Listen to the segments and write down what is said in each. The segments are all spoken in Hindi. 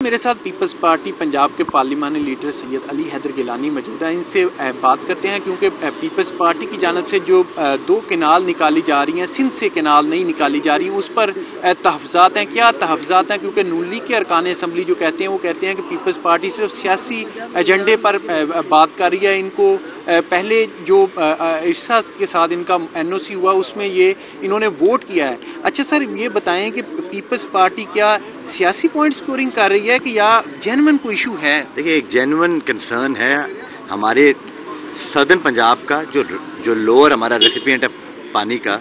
मेरे साथ पीपल्स पार्टी पंजाब के पार्लिमानी लीडर सैयद अली हैदर गिलानी मौजूद हैं। इनसे बात करते हैं क्योंकि पीपल्स पार्टी की जानब से जो 2 कैनाल निकाली जा रही हैं, सिंध से कैनाल नहीं निकाली जा रही, उस पर तहफ़्ज़ात हैं। क्या तहफ़्ज़ात हैं? क्योंकि नून लीग के अरकान असम्बली जो कहते हैं वो कहते हैं कि पीपल्स पार्टी सिर्फ सियासी एजेंडे पर बात कर रही है। इनको पहले जो इरसा के साथ इनका NOC हुआ उसमें ये इन्होंने वोट किया है। अच्छा सर, ये बताएं कि पीपल्स पार्टी क्या सियासी पॉइंट स्कोरिंग कर रही है कि या जेन्युइन कोई इशू है? देखिए, एक जेन्युइन कंसर्न है हमारे सदर्न पंजाब का, जो लोअर हमारा रेसिपिएंट है पानी का,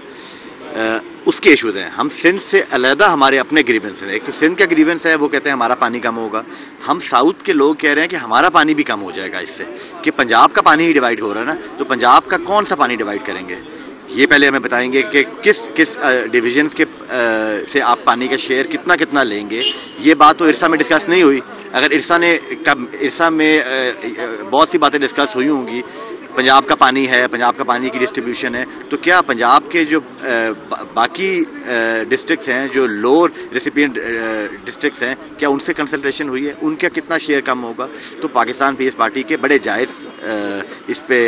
उसके इशूज़ हैं। हम सिंध से अलहदा हमारे अपने ग्रीवेंस हैं। एक तो सिंध का ग्रीवेंस है, वो कहते हैं हमारा पानी कम होगा। हम साउथ के लोग कह रहे हैं कि हमारा पानी भी कम हो जाएगा इससे, कि पंजाब का पानी ही डिवाइड हो रहा है ना, तो पंजाब का कौन सा पानी डिवाइड करेंगे? ये पहले हमें बताएंगे कि किस डिवीजन्स के से आप पानी का शेयर कितना कितना लेंगे। ये बात तो इरसा में डिस्कस नहीं हुई। अगर इरसा में बहुत सी बातें डिस्कस हुई होंगी, पंजाब का पानी है, पंजाब का पानी की डिस्ट्रीब्यूशन है, तो क्या पंजाब के जो बाकी डिस्ट्रिक्ट्स हैं, जो लोअर रेसिपिएंट डिस्ट्रिक्ट्स हैं, क्या उनसे कंसल्टेशन हुई है? उनका कितना शेयर कम होगा? तो पाकिस्तान पीपल्स पार्टी के बड़े जायज़ इस पे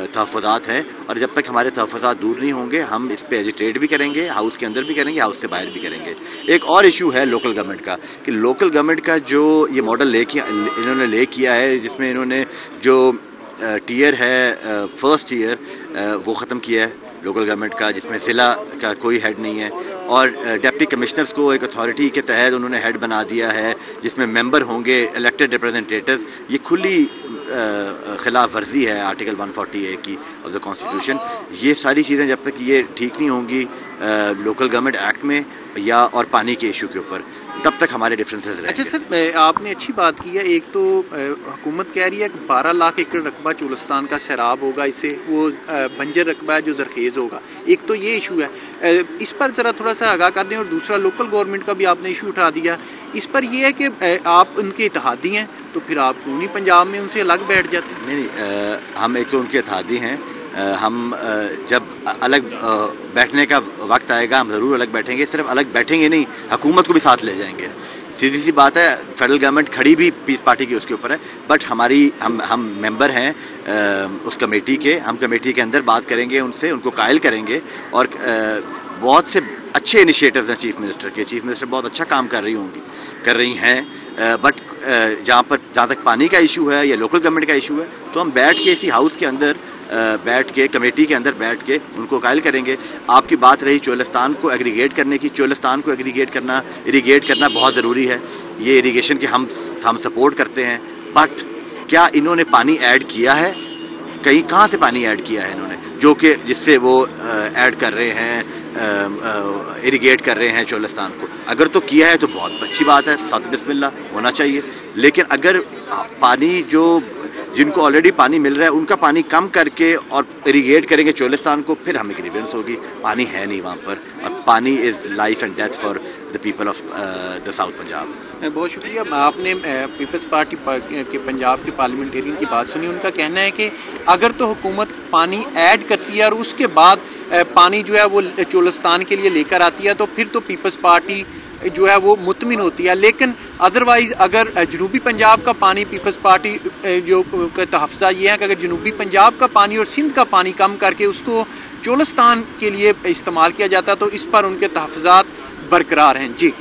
तहफ़्फ़ुज़ात हैं, और जब तक हमारे तहफ़्फ़ुज़ात दूर नहीं होंगे हम इस पे एजिटेट भी करेंगे, हाउस के अंदर भी करेंगे, हाउस से बाहर भी करेंगे। एक और इशू है लोकल गवर्नमेंट का, कि लोकल गवर्नमेंट का जो ये मॉडल इन्होंने ले किया है, जिसमें इन्होंने जो टीयर है, फर्स्ट टीयर वो ख़त्म किया है लोकल गवर्नमेंट का, जिसमें ज़िला का कोई हेड नहीं है, और डिप्टी कमिश्नर्स को एक अथॉरिटी के तहत उन्होंने हेड बना दिया है, जिसमें मेंबर होंगे इलेक्टेड रिप्रेजेंटेटिव्स। ये खुली खिलाफ वर्जी है आर्टिकल 140A की ऑफ द कॉन्स्टिट्यूशन। ये सारी चीज़ें जब तक ये ठीक नहीं होंगी लोकल गवर्नमेंट एक्ट में या और पानी के इशू के ऊपर, तब तक हमारे डिफरेंसेस रहेंगे। अच्छा सर, आपने अच्छी बात की है। एक तो हुकूमत कह रही है कि 12 लाख एकड़ रकबा चोलिस्तान का सैराब होगा, इससे वो बंजर रकबा है जो जरखेज़ होगा। एक तो ये इशू है, इस पर ज़रा थोड़ा सा आगाह कर दें। और दूसरा, लोकल गवर्नमेंट का भी आपने इशू उठा दिया। इस पर यह है कि आप उनके इत्तेहादी हैं, तो फिर आप क्यों नहीं पंजाब में उनसे अलग बैठ जाते? नहीं, हम एक तो उनके इत्तेहादी हैं। हम जब अलग बैठने का वक्त आएगा हम ज़रूर अलग बैठेंगे। सिर्फ अलग बैठेंगे नहीं, हुकूमत को भी साथ ले जाएंगे। सीधी सी बात है, फेडरल गवर्नमेंट खड़ी भी पीस पार्टी की उसके ऊपर है, बट हम मेंबर हैं उस कमेटी के। हम कमेटी के अंदर बात करेंगे उनसे, उनको कायल करेंगे। और बहुत से अच्छे इनिशिएटिव्स हैं चीफ मिनिस्टर के। चीफ मिनिस्टर बहुत अच्छा काम कर रही हैं, बट जहाँ तक पानी का इशू है या लोकल गवर्नमेंट का इशू है, तो हम बैठ के इसी हाउस के अंदर बैठ के, कमेटी के अंदर बैठ के उनको कायल करेंगे। आपकी बात रही चोलिस्तान को एग्रीगेट करने की। चोलिस्तान को इरीगेट करना बहुत ज़रूरी है। ये इरीगेशन के हम सपोर्ट करते हैं, बट क्या इन्होंने पानी ऐड किया है? कहाँ से पानी ऐड किया है इन्होंने, जो कि जिससे वो ऐड कर रहे हैं, इरीगेट कर रहे हैं चोलिस्तान को? अगर तो किया है तो बहुत अच्छी बात है, सत बिस्मिल्लाह होना चाहिए। लेकिन अगर पानी जिनको ऑलरेडी पानी मिल रहा है उनका पानी कम करके और इरीगेट करेंगे चोलिस्तान को, फिर हमें ग्रीवेंस होगी। पानी है नहीं वहाँ पर, और पानी is life and death for the people of the south Punjab. बहुत शुक्रिया। आपने पीपल्स पार्टी के पंजाब के पार्लियामेंटेरियन की बात सुनी। उनका कहना है कि अगर तो हुकूमत पानी ऐड करती है और उसके बाद पानी जो है वो चोलिस्तान के लिए लेकर आती है, तो फिर तो पीपल्स पार्टी जो है वो मुतमिन होती है। लेकिन अदरवाइज़ अगर जनूबी पंजाब का पानी, पीपल्स पार्टी जो तहफ़्ज़ा ये है कि अगर जनूबी पंजाब का पानी और सिंध का पानी कम करके उसको चोलिस्तान के लिए इस्तेमाल किया जाता है, तो इस पर उनके तहफ़्ज़ात बरकरार हैं। जी।